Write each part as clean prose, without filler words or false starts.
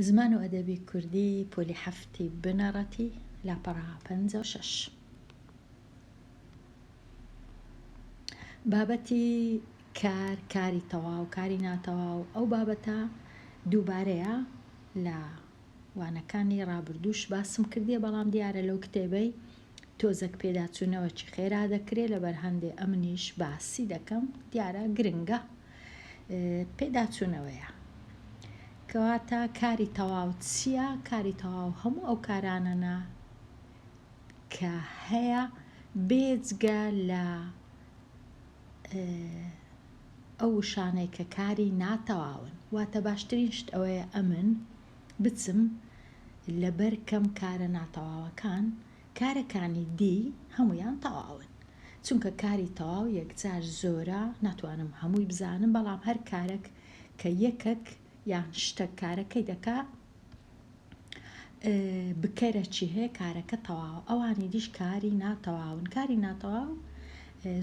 زمان و ئەدەبی کوردی پۆلی هەفتی بنەڕەتی لاپەڕا 56 بابەتی کاری تەواو کاری ناتەواو ئەو بابەتە دووبارەیە لە وانەکانی ڕابردووش باسم کردیە، بەڵام دیارە لەو کتێبەی تۆزێک پێداچوونەوەکی خێرا دەکرێت لەبەر هەندێ ئەمنیش باسی دەکەم، دیارە گرنگە پێداچوونەوەیە. کەواتە کاری تەواو چییە؟ کاری تەواو هەموو ئەو کارانەنا کە هەیە بێجگە لە ئەو شانەی کە کاری ناتەواون. واتە باشترین شت ئەوەیە ئەمن بچم لەبەر کەم کارە ناتەواوەکان کارەکانی دی هەمویان تەواون، چونکە کاری تەواو یەکجار زۆرە، ناتوانم هەمووی بزانم، بەڵام هەر کارێک کە یەکێک یان شتێک کارەکەی دەکا بکەرەکی هەیە کارەکە تەواو. ئەوانی دیش کاری ناتەواون. کاری ناتەواو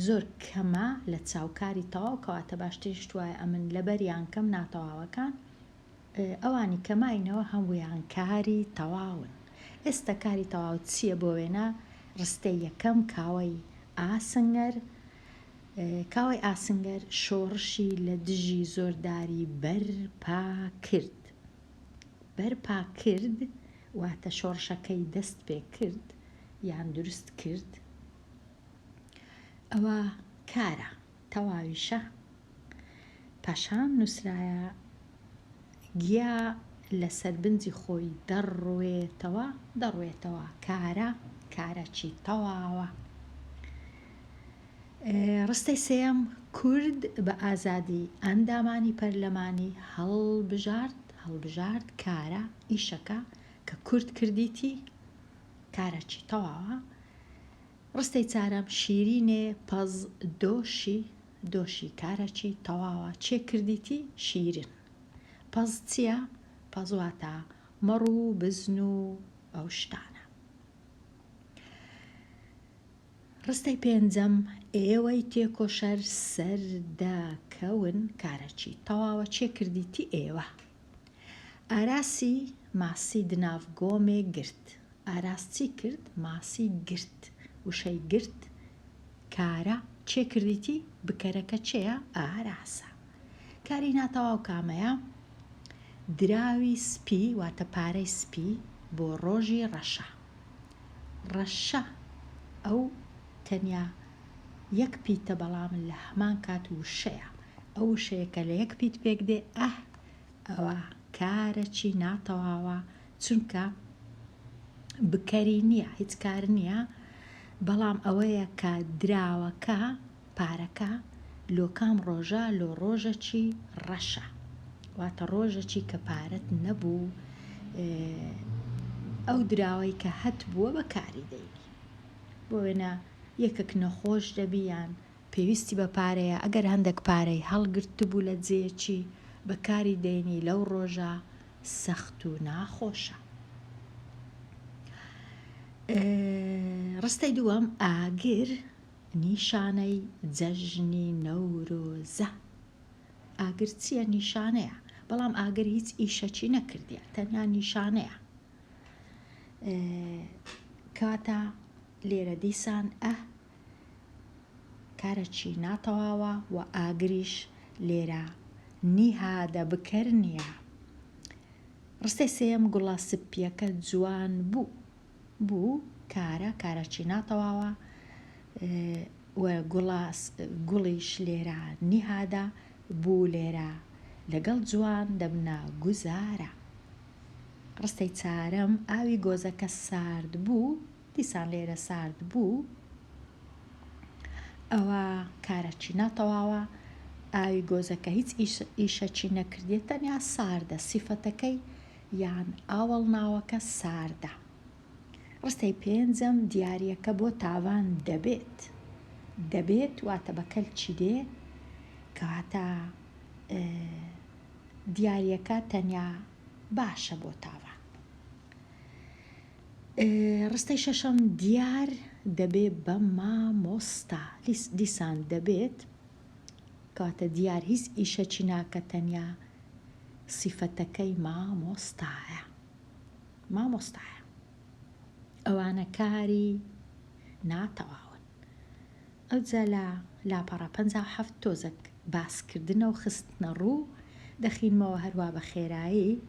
زۆر کەمە لە چاوکاری تەواو، کەواتە باشترین شت وایە ئەمن لەبەریان کەم ناتەواوەکان ئەوانی کەماینەوە هەمویان کاری تەواون. ئێستا کاری تەواو چییە بۆ وێنە؟ ڕستەی یەکەم کاوەی ئاسنگەر. کاوەی ئاسنگەر شۆڕشی لە دژی زۆرداری بەرپا کرد. بەرپا کرد واتە شۆڕشەکەی دەست پێ کرد یان دروست کرد. ئەوە کارە تەواویشە. پاشان نووسرایە گیا لە سەربنجی خۆی دەڕوێتەوە کارەکی تەواوە. ڕستەی سێەم کورد بە ئازادی ئەندامانی پەرلەمانی هەڵبژارد کارە ئیشەکە کە کورد کردیتی کارەکی تەواوە. ڕستەی چارەم شیرینێ پەز دۆشی کارەکی تەواوە. چێ کردیتی؟ شیرین. پەز چییە؟ پەز واتە مەڕ و بزن و ئەو شتانە. ڕستەی پێنجەم ئێوەی تێکۆشەر سەردەکەون کارەکی تەواوە. چێ کردیتی؟ ئێوە. ئاراسی ماسی دناو گۆمێ گرت. ئاراس چی کرد؟ ماسی گرت، وشەی گرت کارە. چێ کردیتی؟ بکەرەکە چێە؟ ئاراسە. کاری ناتەواو کامەیە؟ دراوی سپی واتە پارەی سپی بۆ ڕۆژی ڕەشە. ئەو تەنیا یەک پیتە، بەڵام لە هەمان کات وشەیە. ئەو وشەیەکە لە یەک پیت پێک دێ ئەوە کارەکی ناتەواوە، چونکە بکەری نییە، هیچ کار نییە، بەڵام ئەوەیە کە دراوەکە پارەکە لۆکام ڕۆژە لۆ ڕۆژەکی ڕەشە، واتە ڕۆژەکی کە پارەت نەبوو ئەو دراوەی کە هەت بووە بەکاری دەیلی. بۆ وێنە یەکێک نەخۆش دەبیان پێویستی بە پارەیە، ئەگەر هەندێک پارەی هەڵگرت بوو لە جێیەکی بەکاری دێنی لەو ڕۆژە سەخت و ناخۆشە. ڕستەی دووەم ئاگر نیشانەی جەژنی نەورۆزە. ئاگر چییە؟ نیشانەیە، بەڵام ئاگر هیچ ئیشەکی نەکردیە، تەنیا نیشانەیە. کاتە لێرە دیسان کارەکی ناتەواوە و ئاگریش لێرە نیهادە بکەر نییە. ڕستەی سێەم گوڵە سپیەکە جوان بوو کارەکی ناتەواوە و گوڵیش لێرە نیهادە بوو، لێرە لەگەڵ جوان دەبنە گوزارە. ڕستەی چارەم ئاوی گۆزەکە سارد بوو، دیسان لێرە سارد بوو، ئەوە کارەکی ناتەواوە. ئاوی گۆزەکە هیچ ئیشەکی نەکردێت، تەنیا ساردە، سیفەتەکەی یان ئاوەڵ ناوەکە ساردە. ڕستەی پێنجەم دیاریەکە بۆ تاوان دەبێت واتە بەکەل چی دێ، کەواتە دیاریەکە تەنیا باشە بۆ تاوان. ڕستەی شەشەم دیار دەبێ بە مامۆستا. دیسان دەبێت کەواتە دیار هیچ ئیشەکی ناکە، تەنیا سیفەتەکەی مامۆستایە. مامۆستایە. ئەوانە کاری ناتەواون. ئەوجا لە لاپەڕە 57 تۆزێک باسکردنە و خستنە ڕوو دەخینمەوە هەروە بە خێرایی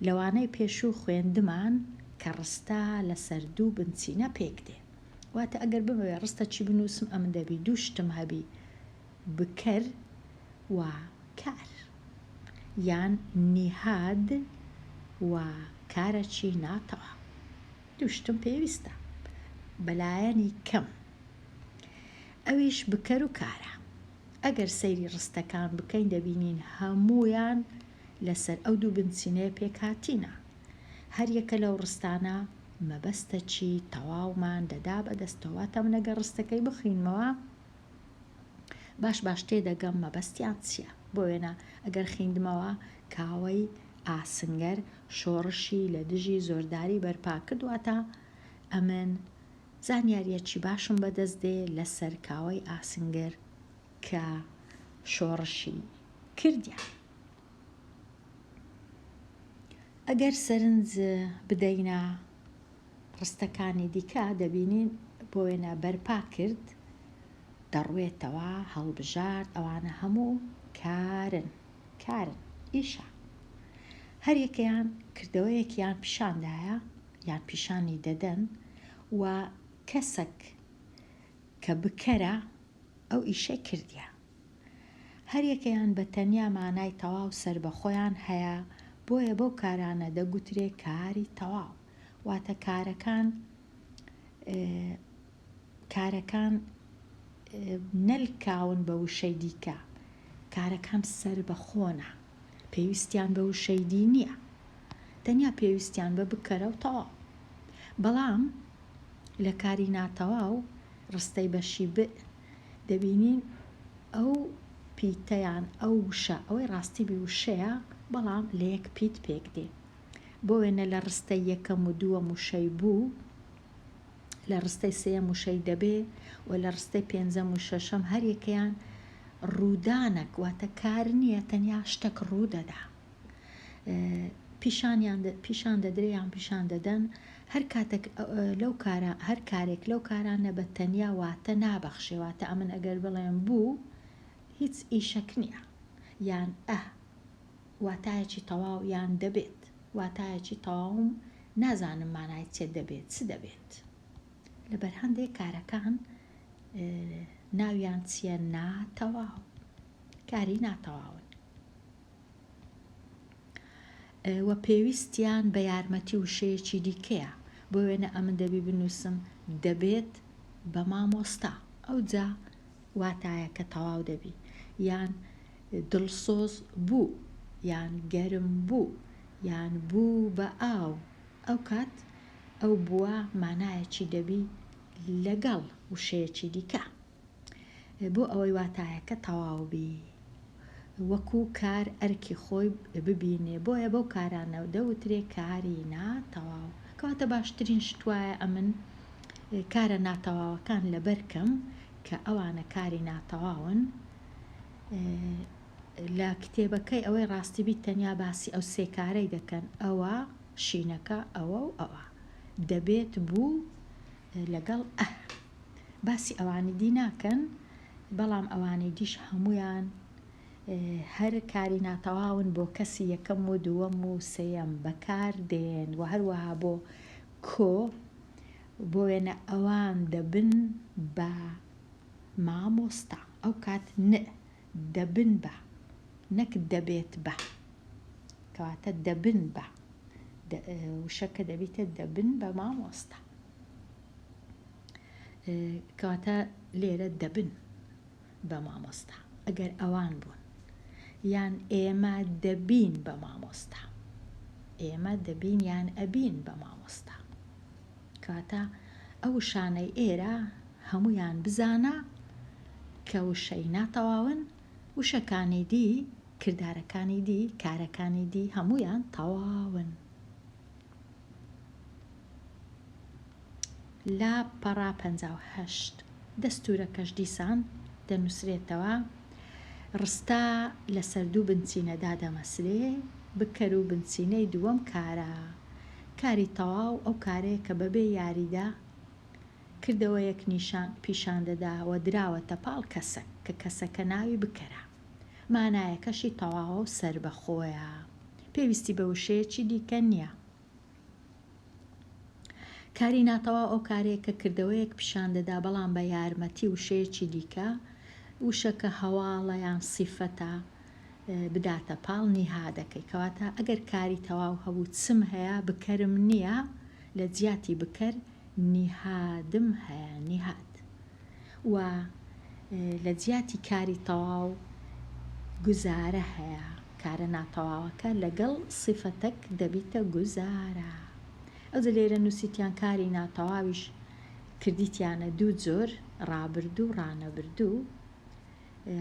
لەوانەی پێشوو خوێندمان کە ڕستە لە سەردوو بنچینە پێک دێ. واتە ئەگەر بمەوێ ڕستە چی بنووسم ئەم دەبی دوو شتم هەبی بکەر و کار یان نیهاد و کارەکی ناتەوا. دوو شتم پێویستە بەلایەنی کەم. ئەویش بکەر و کارە. ئەگەر سەیری ڕستەکان بکەین دەبینین هەموویان لەسەر ئەو دوو بنچینەیە پێکهاتینە. هەر یەکە لەو ڕستانە مەبەستە چی تەواومان دەدا بەدەستەوە. تا منەگەر ڕستەکەی بخینمەوە باش تێدەگەم مەبەستیان چییە. بۆ وێنە ئەگەر خوێندمەوە کاوەی ئاسنگەر شۆڕشی لە دژی زۆرداری بەرپا کردواتە ئەمن زانیاریەکی باشم بەدەست دێ لەسەر کاوەی ئاسنگەر کە شۆڕشی کردیان. ئەگەر سەرنج بدەینە ڕستەکانی دیکە دەبینین بۆ وێنە بەرپا کرد دەڕوێتەوە هەڵبژارد ئەوانە هەموو کارن ئیشە. هەر یەکەیان کردەوەیەکیان پیشاندایە یان پیشانی دەدەن و کەسێک کە بکەرە ئەو ئیشەی کردیە. هەر یەکەیان بە تەنیا مانای تەواو سەر بە خۆیان هەیە بۆیە بەو کارانە دەگوترێ کاری تەواو. واتە کارەکان نەلکاون بە وشەی دیکە. کارەکان سەر بە خۆنە. پێویستیان بە وشەی دی نییە. تەنیا پێویستیان بە بکەرە و تەواو. بەڵام لە کاری ناتەواو ڕستەی بەشی دەبینین ئەو پیتەیان ئەو وشە ئەوەی ڕاستی بی وشەیە بەڵام لە یەک پیت پێک دێ. بۆ وێنە لە ڕستەی یەکەم و دووەم وشەی بوو، لە ڕستەی سێەم وشەی دەبێ و لە ڕستەی پێنجەم و شەشەم هەر یەکەیان ڕوودانێک واتە کار نییە تەنیا شتێک ڕوو دەدا. پیشان دەدرێیان پیشان دەدەن. هەر کارێک لەو کارانە بە تەنیا واتە نابەخشێ. واتە ئەمن ئەگەر بڵێم بوو هیچ ئیشەک نییە یان واتایەکی تەواو یان دەبێت. واتایەکی تەواوم نازانم مانای چێ دەبێت چ دەبێت. لەبەر هەندێک کارەکان ناویان چییە؟ ناتەواو. کاری ناتەواون. وە پێویستیان بە یارمەتی وشەیەکی دیکەیە. بۆ وێنە ئەمن دەبی بنووسم دەبێت بە مامۆستا. ئەوجا واتایە کە تەواو دەبی. یان دڵسۆز بوو یان گەرم بوو یان بوو بە ئاو. ئەو کات ئەو بووە مانایەکی دەبی لەگەڵ وشەیەکی دیکە بۆ ئەوەی واتایەکە تەواو بی. وەکو کار ئەرکی خۆی ببینێ. بۆیە بەو کارانە دەوترێ کاری ناتەواو. کەواتە باشترین شتوایە ئەمن کارە ناتەواوەکان لەبەرکەم کە ئەوانە کاری ناتەواون لە کتێبەکەی ئەوەی ڕاستی بی تەنیا باسی ئەو سێ کارەی دەکەن. ئەوە شینەکە ئەوە و ئەوە دەبێت بوو لەگەڵ باسی ئەوانی دی ناکەن. بەڵام ئەوانی دیش هەمویان هەر کاری ناتەواون بۆ کەسی یەکەم و دووەم و سێەم بەکار دێن و هەروەها بۆ کۆ بۆ وێنە ئەوان دەبن بە مامۆستا. ئەو کات دەبن بە نەک دەبێت بە. کەواتە دەبن بە وشەکە دەبێتە دەبن بە مامۆستا. کەواتە لێرە دەبن بە مامۆستا ئەگەر ئەوان بوون یان ئێمە دەبین بە مامۆستا. ئێمە دەبین یان ئەبین بە مامۆستا. کەواتە ئەو شانەی ئێرە هەمویان بزانە کە وشەی ناتەواون. وشەکانی دی کردارەکانی دی کارەکانی دی هەمویان تەواون. لا پەڕا 58 دەستورەکەش دیسان دەنووسرێتەوە ڕستە لە سەردوو بنچینەدا دەمەسرێ بکەر و بنچینەی دووەم کارە. کاری تەواو ئەو کارەیە کە بەبێ یاریدا کردەوەیەک پیشان دەداوە دراوەتە پاڵ کەسەک کە کەسەکە ناوی بکەرە. مانایەکەشی تەواوە و سەر بەخۆیە، پێویستی بە وشەیەکی دیکە نییە. کاری ناتەواو ئەو کارەیە کە کردەوەیەک پیشان دەدا بەڵام بە یارمەتی وشەیەکی دیکە، وشەکە هەواڵە یان سیفەتە بداتە پاڵ نیها دەکەی. کەواتە ئەگەر کاری تەواو هەبوو چم هەیە بکەرم نییە، لە جیاتی بکەر نیهادم هەیە، نیهاد. و لە جیاتی کاری تەواو گوزارە هەیە، کارە ناتەواوەکە لەگەڵ سیفەتەک دەبیتە گوزارە. ئەوجا لێرە نووسیتیان کاری ناتەواویش کردیتیانە دوو جۆر، ڕابردوو ڕانەبردوو.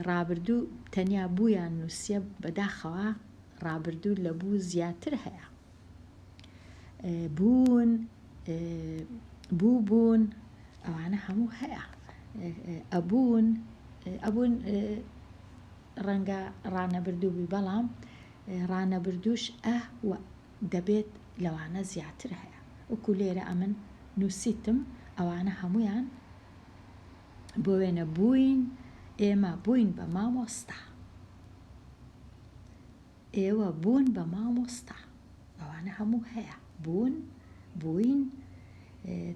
ڕابردوو تەنیا بوویان نووسیە، بەداخەوە ڕابردوو لە بوو زیاتر هەیە. بوون، بوون ئەوانە هەموو هەیە. ئەبوون ڕەنگە ڕانەبردوو بی، بەڵام ڕانەبردووش و دەبێت لەوانە زیاتر هەیە. وەکو لێرە ئەمن نووسیتم ئەوانە هەمویان بۆ وێنە بووین، ئێمە بووین بە مامۆستا، ئێوە بوون بە مامۆستا، ئەوانە هەموو هەیە. بوون، بووین،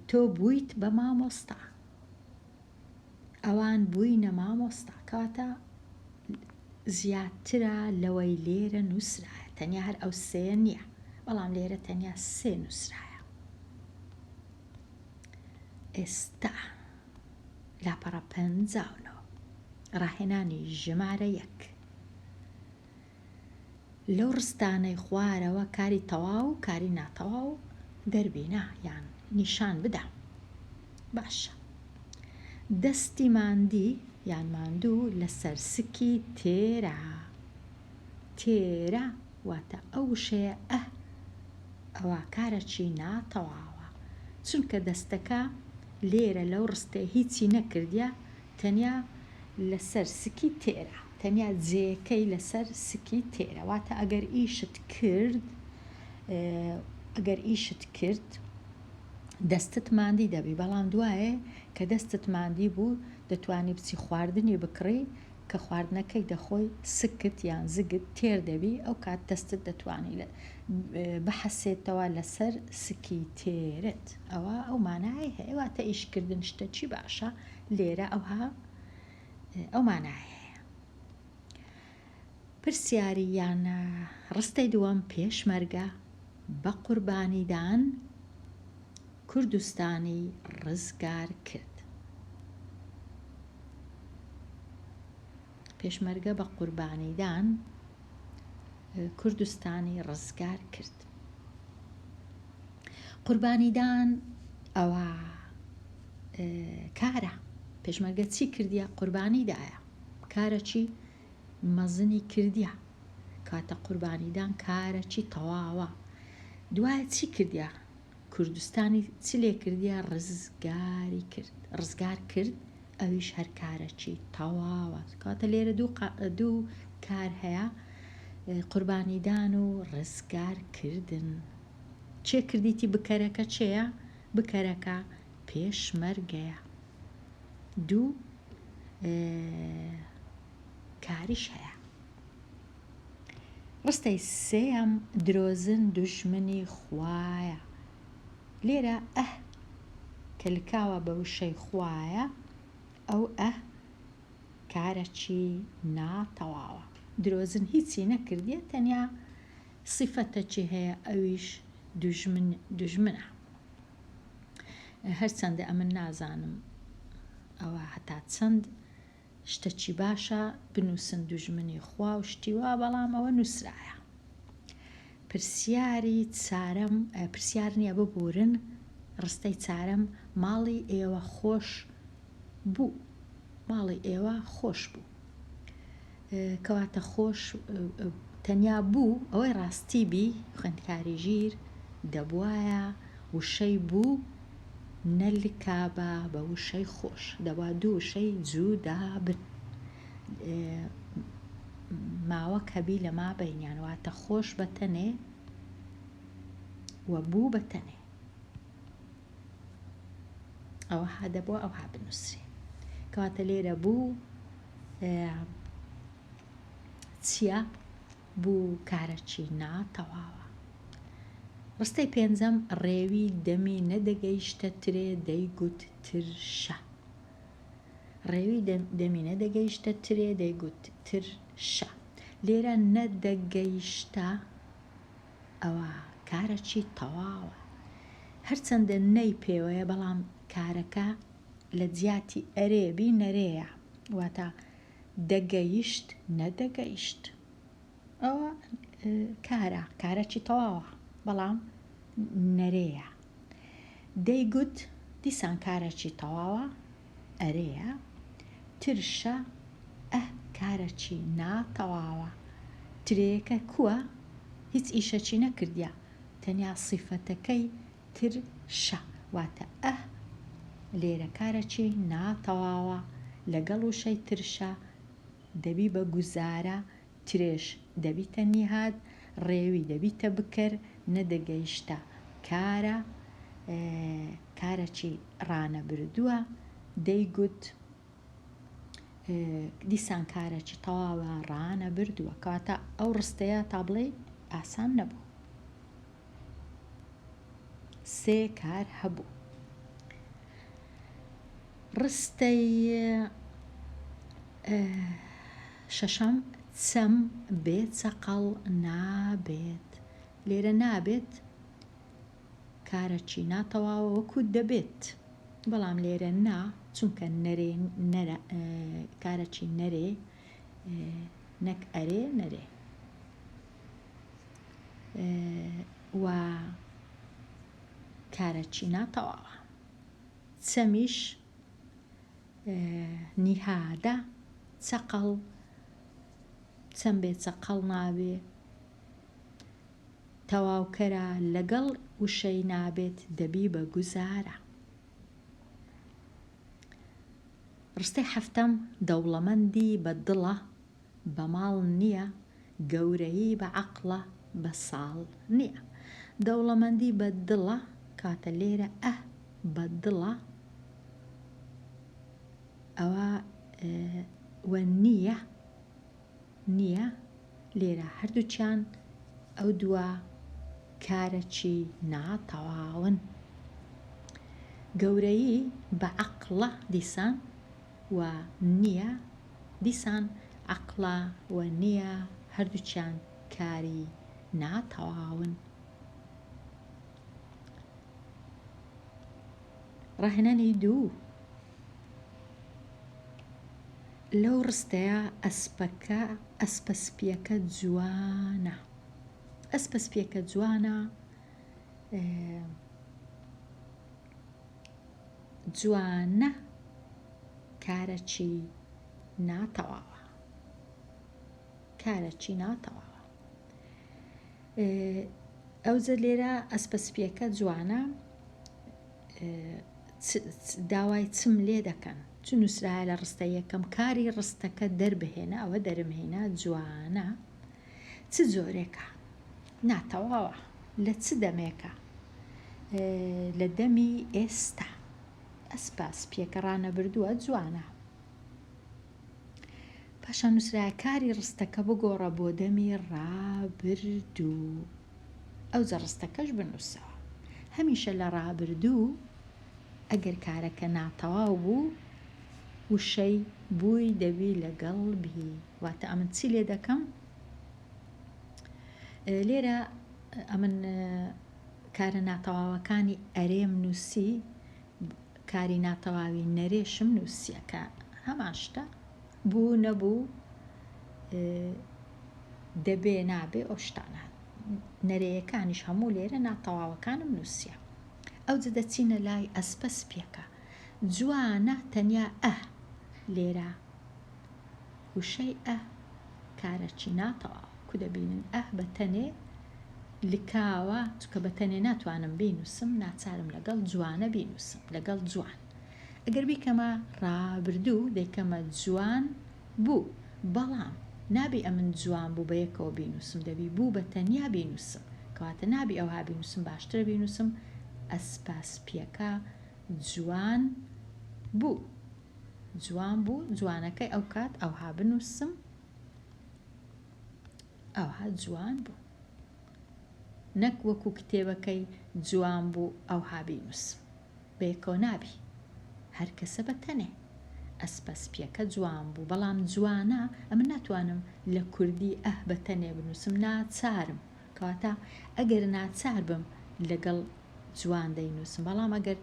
تۆ بوویت بە مامۆستا، ئەوان بووینە مامۆستا. کاتە زیاترە لەوەی لێرە نووسرایە، تەنیا هەر ئەو سێ نییە، بەڵام لێرە تەنیا سێ نووسرایە. ئێستا لاپەڕە 59 ڕاهێنانی ژمارە 1. لەو ڕستانەی خوارەوە کاری تەواو و کاری ناتەواو دەربینە یان نیشان بدە. باشە. دەستی ماندی یان ماندوو لەسەر سکی تێرە. تێرە واتە ئەو شەیە ئەوە کارەکی ناتەواوە، چونکە دەستەکە لێرە لەو ڕستێ هیچی نەکردیە، تەنیا لەسەر سکی تێرە، تەنیا جێەکەی لەسەر سکی تێرە. واتە ئەگەر ئیشت کرد دەستت ماندی دەبی، بەڵام دوایە کە دەستت ماندی بوو دەتوانی بچی خواردنی بکڕی کە خواردنەکەی دەخۆی سکت یان زگت تێر دەبی، ئەو کات دەستت دەتوانی بحەسێتەوە لەسەر سکی تێرت. ئەو مانای هەیە، واتە ئیشکردن شتەکی باشە. لێرە ئەو مانای هەیە. پرسیاری یان ڕستەی دووەم پێشمەرگە بە قوربانیدان کوردستانی ڕزگار کرد. پێشمەرگە بە قوربانیدان کوردستانی ڕزگار کرد. قوربانیدان ئەوە کارە. پێشمەرگە چی کردیە؟ قوربانیدایە، کارەکی مەزنی کردیە. کاتە قوربانیدان کارەکی تەواوە. دوایە چی کردیە؟ کوردستانی چی لێ کردیە؟ ڕزگاری کرد. ڕزگار کرد ئەویش هەر کارەکی تەواوە. کاتە لێرە دوو کار هەیە، قوربانیدان و ڕزگارکردن. چێ کردیتی بکەرەکە چێە؟ بکەرەکە پێشمەرگەیە. دوو کاریش هەیە. ڕستەی سێەم درۆزن دوژمنی خوایە. لێرە کە لکاوە بە وشەی خوایە، ئەو کارەکی ناتەواوە. درۆزن هیچی نەکردیە، تەنیا سیفەتەکی هەیە، ئەویش دوژمنە. هەرچەندە ئەمن نازانم ئەوە هەتا چەند شتەکی باشە بنووسن دوژمنی خوا و شتیوا، بەڵام ئەوە نووسرایە. پرسیاری چارەم، پرسیار نییە ببورن، ڕستەی چارەم ماڵی ئێوە خۆش بوو. ماڵی ئێوە خۆش بوو. کەواتە خۆش تەنیا بوو ئەوەی ڕاستی بی، خوێندکاری ژیر دەبوایە وشەی بوو نەلکابە بە وشەی خۆش، دەبا دوو وشەی جوودا بن. ماوەک هەبی لە ما بینیان واتە خۆش بەتەنێ و بوو بەتەنێ ئەوە هادەبووە ئەو ها بنووسێ کەواتە لێرە بوو چییە؟ بوو کارەکی ناتەواوە. ڕستەی پێنجەم ڕێوی دەمی نەدەگەیشتە ترێ دەیگوت ترشە. ڕێوی دەمی نەدەگەیشتە ترێ دەیگوت ترشە. لێرە نەدەگەیشتە ئەوە کارەکی تەواوە. هەرچەندە نەی پێوەیە بەڵام کارەکە لە جیاتی ئەرێبی نەرەیە واتە دەگەیشت نەدەگەیشت ئەوە کارەکی تەواوە بەڵام نەرەیە. دەیگوت دیسان کارێکی تەواوە ئەرەیە. ترشە کارێکی ناتەواوە. ترەیەکە کووە هیچ ئیشەکی نەکردیە تەنیا سیفەتەکەی ترشە واتە لێرە کارێکی ناتەواوە لەگەڵ وشەی ترشە دەبی بە گوزارە ترێش دەبیتە نیهاد ڕێوی دەبیتە بکەر نەدەگەیشتە کارێکی ڕانەبردووە دەیگوت دیسان کارێکی تەواوە ڕانەبردووە کەواتە ئەو ڕستەیە تا بڵێ ئاسان نەبوو. سێ کار هەبوو. ڕستەی شەشەم چەم بێ چەقەڵ نابێت. لێرە نابێت کارێکی ناتەواوە وەکو دەبێت بەڵام لێرە نا چونکە کارێکی نەرێ نەک ئەرێ نەرێ و کارێکی ناتەواوە. چەمیش نیهادە چەقەڵ چەم بێ چەقەڵ نابێ تەواوکەرە لەگەڵ وشەی نابێت دەبی بە گوزارە. ڕستەی هەفتەم دەوڵەمەندی بە دڵە بە ماڵ نییە گەورەیی بە عەقڵە بە ساڵ نییە. دەوڵەمەندی بە دڵە کاتە لێرە بە دڵە ئەوە وە نییە لێرە هەردووچیان ئەو دووە کارێکی ناتەواون. گەورەیی بە عەقڵە دیسان و نییە دیسان عەقڵە و نییە هەردووچیان کاری ناتەواون. ڕاهێنانی دوو لەو ڕستەیە ئەسپەسپیەکە جوانە. ئەسپەسپیەکە جوانە جوانە کارێکی ناتەواوە. ئەوجە لێرە ئەسپەسپیەکە جوانە داوای چم لێ دەکەن چون نووسرایە لە ڕستە یەکەم کاری ڕستەکە دەربهێنە ئەوە دەرمهێنە جوانە چ جۆرێکە ناتەواوە لە چ دەمێکە لە دەمی ئێستا ئەسپەسپیەکە ڕانەبردووە جوانە. پاشان نووسرایە کاری ڕستەکە بگۆڕە بۆ دەمی ڕابردوو ئەوجە ڕستەکەش بنووسەوە. هەمیشە لە ڕابردوو ئەگەر کارەکە ناتەواو بوو وشەی بووی دەبی لەگەڵ بی واتە ئەمن چی لێ دەکەم لێرە ئەمن کارە ناتەواوەکانی ئەرێم نووسی کاری ناتەواوی نەرێشم نووسیەکە هەمان شتە بوو نەبوو دەبێ نابێ ئەو شتانە نەرەیەکانیش هەموو لێرە ناتەواوەکانم نووسیە. ئەوجە دەچینە لای ئەسپەسپیەکە جوانە تەنیا لێرە وشەی کارەکی ناتەواو کو دەبینن بەتەنێ لکاوە چکە بەتەنێ ناتوانم بینوسم ناچارم لەگەڵ جوانە بینوسم لەگەڵ جوان ئەگەر بیکەمە ڕابردوو دەیکەمە جوان بوو بەڵام نابی ئەمن جوان بوو بە یەکەوە بینوسم دەبی بوو بە تەنیا بینوسم کەواتە نابی ئەوها بینوسم باشترە بینوسم ئەسپاسپیەکە جوان بوو جوان بوو جوانەکەی ئەو کات ئەوها بنووسم ئەوها جوان بوو نەک وەکو کتێبەکەی جوان بوو ئەوها بینوسم بەیەکەوە نابی هەر کەسە بە تەنێ ئەسپەسپیەکە جوان بوو بەڵام جوانە ئەمە ناتوانم لە کوردی بە تەنێ بنووسم ناچارم کەواتە ئەگەر ناچار بم لەگەڵ جوان دەینووسم بەڵام ئەگەر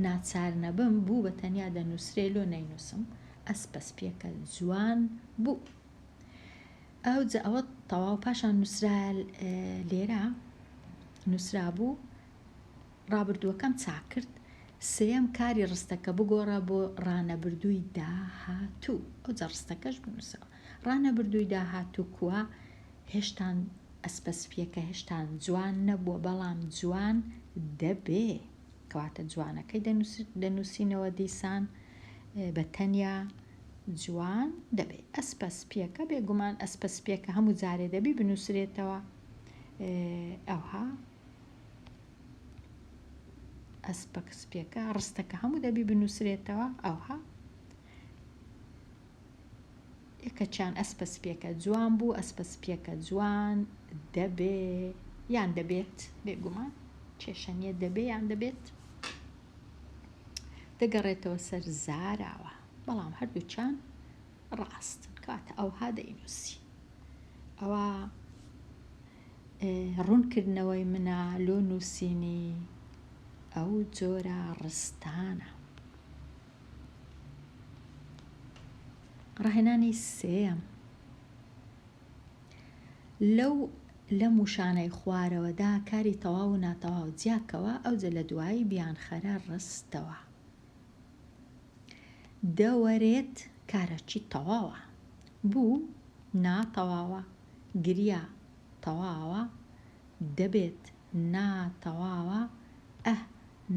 ناچار نەبم بوو بە تەنیا دەنووسرێ لۆ نەینووسم ئەسپەسپیەکە جوان بوو ئەوە تەواو پاشان نووسرا لێرە نووسرا بوو ڕابردووەکەم چاکرد سێەم کاری ڕستەکە بگۆڕە بۆ ڕانەبردووی داهاتوو ئەو جە ڕستەکەش بنووسەوە ڕانەبردووی داهاتوو کووە هێشتان ئەسپەسپیەکە هێشتان جوان نەبووە بەڵام جوان دەبێ کەواتە جوانەکەی دەنووسینەوە دیسان بە تەنیا جوان دەبێ ئەسپەسپیەکە بێگومان ئەسپەسپیەکە هەموو جارێ دەبی بنووسرێتەوە ئەوها ئەسپەسپیەکە ڕستەکە هەموو دەبی بنووسرێتەوە ئەوها یەکەچیان ئەسپەسپیەکە جوان بوو ئەسپەسپیەکە جوان دەبێ یان دەبێت بێگومان کێشەنیە دەبێ یان دەبێت دەگەڕێتەوە سەر زاراوە بەڵام هەردووچان ڕاستن کاتە ئەوها دەینووسی ئەوە ڕوونکردنەوەی منە لۆ نووسینی ئەو جۆرە ڕستانە ڕاهێنانی سێەم لەم وشانەی خوارەوەدا کاری تەواو و ناتەواو جیاکەوە ئەوجە لە دوایی بیانخەرە ڕستەوە دەوەرێت کارەچی تەواوە بوو ناتەواوە گریا تەواوە دەبێت ناتەواوە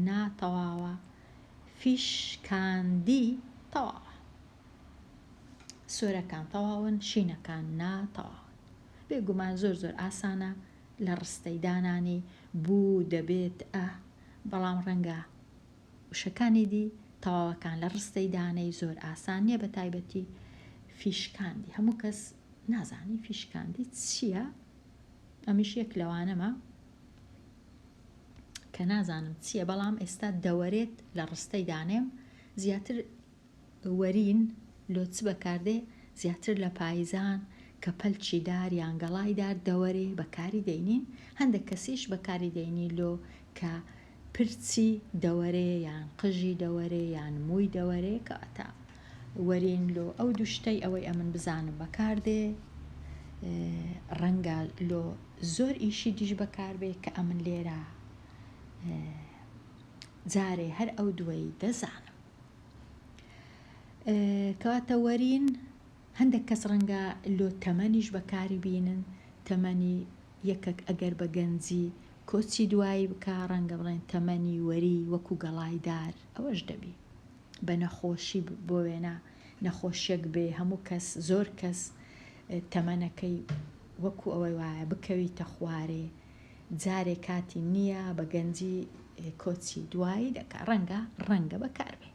ناتەواوە فیشکاندی تەواوە سۆرەکان تەواون شینەکان ناتەواون بێگومان زۆر ئاسانە لە ڕستەی دانانی بوو دەبێت بەڵام ڕەنگە وشەکانی دی تەواوەکان لە ڕستەی دانەی زۆر ئاسان نییە بە تایبەتی فیشکاندی هەموو کەس نازانی فیشکاندی چییە ئەمیش یەک لەوانەمە کە نازانم چییە بەڵام ئێستا دەوەرێت لە ڕستەی دانێم زیاتر وەرین لۆچ بەکاردێ زیاتر لە پایزان کە پەلچی دار یان گەڵای دار دەوەرێ بەکاری دەینین هەندێک کەسیش بەکاری دەینی لۆ کە پرچی دەوەرێ یان قژی دەوەرێ یان مووی دەوەرێ کەواتە وەرین لۆ ئەو دوشتەی ئەوەی ئەمن بزانم بەکاردێ ڕەنگە لۆ زۆر ئیشی دیش بەکاربێ کە ئەمن لێرە جارێ هەر ئەو دووەی دەزانم کەواتە وەرین هەندێک کەس ڕەنگە لۆ تەمەنیش بەکاری بینن تەمەنی یەکەک ئەگەر بە گەنجی کۆچی دوایی بکە ڕەنگە بڵێن تەمەنی وەری وەکو گەڵایدار ئەوەش دەبی بە نەخۆشی بۆ وێنە نەخۆشیەک بێ هەموو کەس زۆر کەس تەمەنەکەی وەکو ئەوەی وایە بکەویتە خوارێ جارێک کاتی نییە بە گەنجی کۆچی دوایی دەکە ڕەنگە بەکاربێ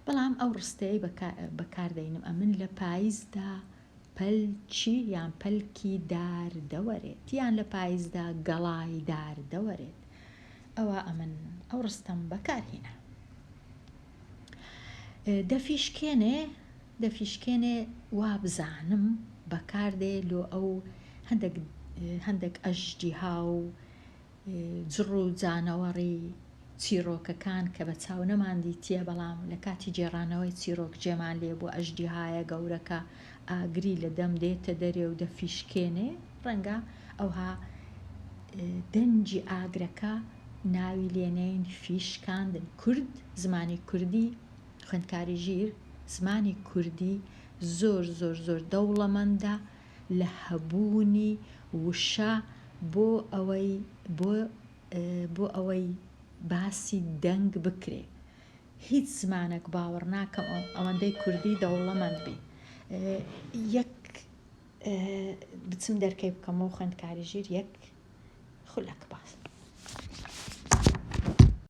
بەڵام ئەو ڕستەیە بەکاردەینم ئەمن لە پاییزدا پەلچی یان پەلکی دار دەوەرێت یان لە پاییزدا گەڵای دار دەوەرێت ئەوە ئەمن ئەو ڕستەم بەکارهێنا دەفیشکێنێ وا بزانم بەکاردێ لۆ ئەو هەندێک ئەژدیها و جڕ و جانەوەڕی چیرۆکەکان کە بە چاو نەماندیتیە بەڵام لە کاتی جێڕانەوەی چیرۆک جێمان لێ بۆ ئەژدیهایە گەورەکە ئاگری لە دەم دێتە دەرێ و دەفیشکێنێ ڕەنگە ئەوها دەنجی ئاگرەکە ناوی لێنین فیشکاندن کورد زمانی کوردی خوێندکاری ژیر زمانی کوردی زۆر دەوڵەمەندە لە هەبوونی وشە بۆ ئەوەی باسی دەنگ بکرێ هیچ زمانێک باوەڕ ناکەم ئەوەندەی کوردی دەوڵەمەند بێ بچم دەرکەی بکەمەوە خوێندکاری ژیر یەک خولەک باس